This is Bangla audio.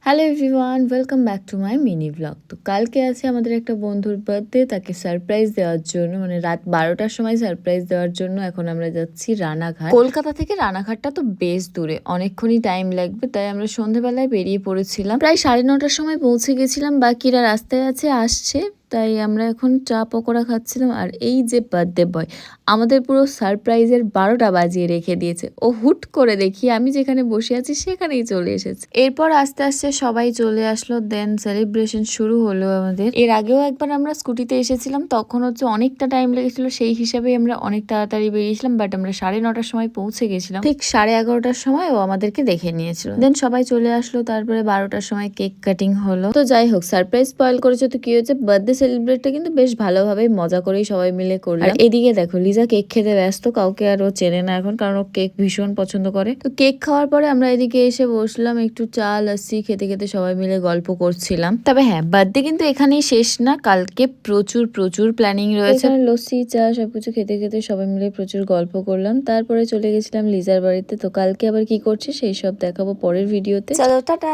Hello everyone, welcome back to my mini blog. তো কালকে আছে আমাদের একটা বন্ধুর বার্থডে, তাকে সারপ্রাইজ দেওয়ার জন্য মানে রাত 12টার সময় সারপ্রাইজ দেওয়ার জন্য এখন আমরা যাচ্ছি রানাঘাট। কলকাতা থেকে রানাঘাটটা তো বেশ দূরে, অনেকক্ষণই টাইম লাগবে, তাই আমরা সন্ধেবেলায় বেরিয়ে পড়েছিলাম। প্রায় 9:30টার সময় পৌঁছে গেছিলাম, বাকিরা রাস্তায় আসছে। তাই আমরা এখন চা পকোড়া খাচ্ছিলাম। আর এই যে বার্থডে বয় আমাদের পুরো সারপ্রাইজের 12টা বাজিয়ে রেখে দিয়েছে। ও হুট করে দেখি আমি যেখানে বসে আছি সেখানেই চলে এসেছে। এরপর আস্তে আস্তে সবাই চলে আসলো, দেন সেলিব্রেশন শুরু হলো আমাদের। এর আগেও একবার আমরা স্কুটিতে এসেছিলাম, তখন অনেকটা টাইম লেগেছিল, সেই হিসাবে আমরা অনেক তাড়াতাড়ি বেরিয়েছিলাম। বাট আমরা 9:30টার সময় পৌঁছে গেছিলাম। ঠিক 11:30টার সময় ও আমাদেরকে দেখে নিয়েছিল। দেন সবাই চলে আসলো, তারপরে 12টার সময় কেক কাটিং হলো। তো যাই হোক, সারপ্রাইজ স্পয়েল করেছে তো কি হয়েছে, বার্থডে সেলিব্রেটটা কিন্তু বেশ ভালোভাবে মজা করেই সবাই মিলে করলাম। আর এদিকে দেখো, লিজা কেক খেতে ব্যস্ত, কাউকে আর ও চেনে না এখন, কারণ ও কেক ভীষণ পছন্দ করে। তো কেক খাওয়ার পরে আমরা এদিকে এসে বসলাম, একটু চা লস্যি খেতে খেতে সবাই মিলে গল্প করছিলাম। তবে হ্যাঁ, বার্থডে কিন্তু এখানেই শেষ না, কালকে প্রচুর প্রচুর প্ল্যানিং রয়েছে। লস্যি চা সবকিছু খেতে খেতে সবাই মিলে প্রচুর গল্প করলাম, তারপরে চলে গেছিলাম লিজার বাড়িতে। তো কালকে আবার কি করছি সেই সব দেখাবো পরের ভিডিওতে। চলো টাটা।